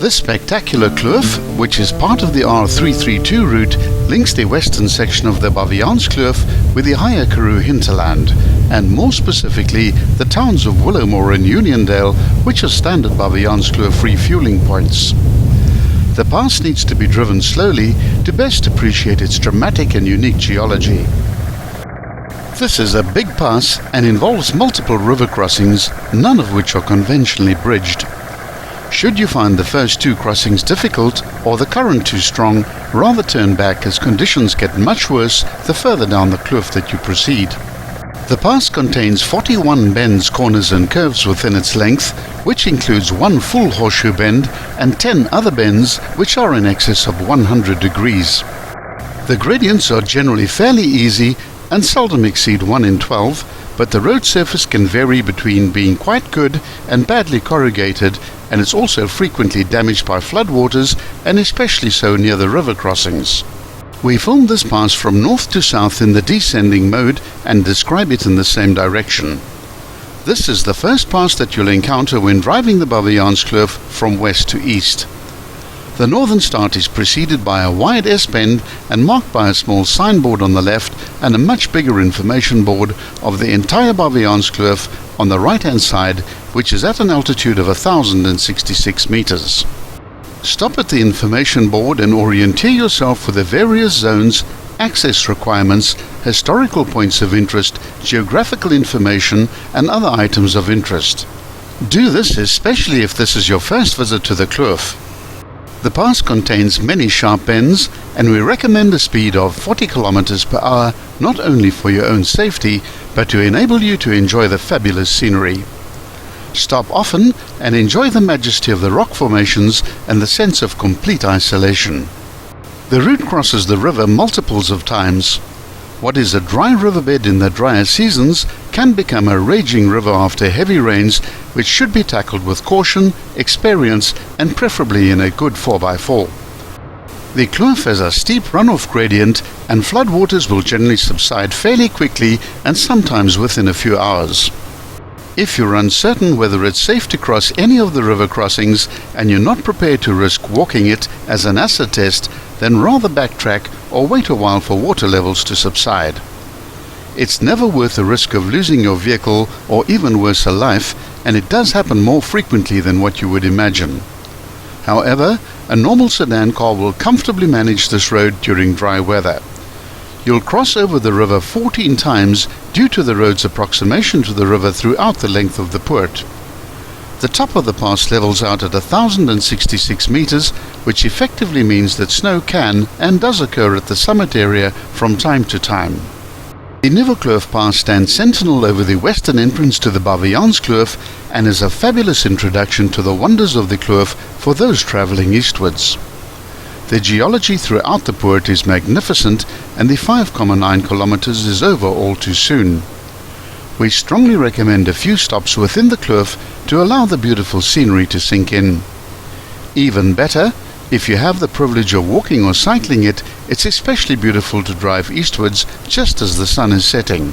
This spectacular kloof, which is part of the R332 route, links the western section of the Baviaanskloof with the higher Karoo hinterland, and more specifically the towns of Willowmore and Uniondale, which are standard Baviaanskloof refueling points. The pass needs to be driven slowly to best appreciate its dramatic and unique geology. This is a big pass and involves multiple river crossings, none of which are conventionally bridged. Should you find the first two crossings difficult or the current too strong, rather turn back as conditions get much worse the further down the kloof that you proceed. The pass contains 41 bends, corners and curves within its length, which includes one full horseshoe bend and 10 other bends which are in excess of 100 degrees. The gradients are generally fairly easy and seldom exceed 1 in 12, but the road surface can vary between being quite good and badly corrugated, and it's also frequently damaged by floodwaters, and especially so near the river crossings. We filmed this pass from north to south in the descending mode and describe it in the same direction. This is the first pass that you'll encounter when driving the Baviaanskloof from west to east. The northern start is preceded by a wide S-bend and marked by a small signboard on the left and a much bigger information board of the entire Baviaanskloof on the right-hand side, which is at an altitude of 1,066 meters. Stop at the information board and orienteer yourself with the various zones, access requirements, historical points of interest, geographical information and other items of interest. Do this especially if this is your first visit to the kloof. The pass contains many sharp bends, and we recommend a speed of 40 km per hour, not only for your own safety, but to enable you to enjoy the fabulous scenery. Stop often and enjoy the majesty of the rock formations and the sense of complete isolation. The route crosses the river multiples of times. What is a dry riverbed in the drier seasons can become a raging river after heavy rains, which should be tackled with caution, experience and preferably in a good 4x4. The kloof has a steep runoff gradient and floodwaters will generally subside fairly quickly and sometimes within a few hours. If you're uncertain whether it's safe to cross any of the river crossings and you're not prepared to risk walking it as an acid test, then rather backtrack or wait a while for water levels to subside. It's never worth the risk of losing your vehicle or even worse a life, and it does happen more frequently than what you would imagine. However, a normal sedan car will comfortably manage this road during dry weather. You'll cross over the river 14 times due to the road's approximation to the river throughout the length of the poort. The top of the pass levels out at 1,066 meters, which effectively means that snow can and does occur at the summit area from time to time. The Nuwekloof Pass stands sentinel over the western entrance to the Baviaanskloof and is a fabulous introduction to the wonders of the kloof for those travelling eastwards. The geology throughout the poort is magnificent, and the 5.9 kilometers is over all too soon. We strongly recommend a few stops within the kloof to allow the beautiful scenery to sink in. Even better, if you have the privilege of walking or cycling it, it's especially beautiful to drive eastwards just as the sun is setting.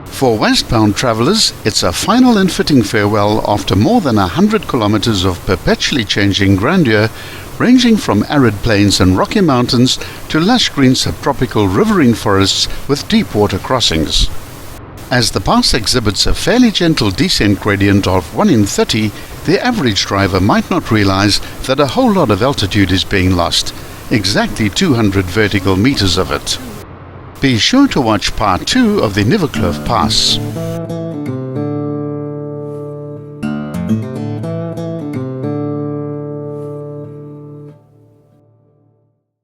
For westbound travellers, it's a final and fitting farewell after more than 100 kilometers of perpetually changing grandeur, ranging from arid plains and rocky mountains to lush green subtropical riverine forests with deep water crossings. As the pass exhibits a fairly gentle descent gradient of 1 in 30, the average driver might not realize that a whole lot of altitude is being lost, exactly 200 vertical meters of it. Be sure to watch part 2 of the Nuwekloof Pass.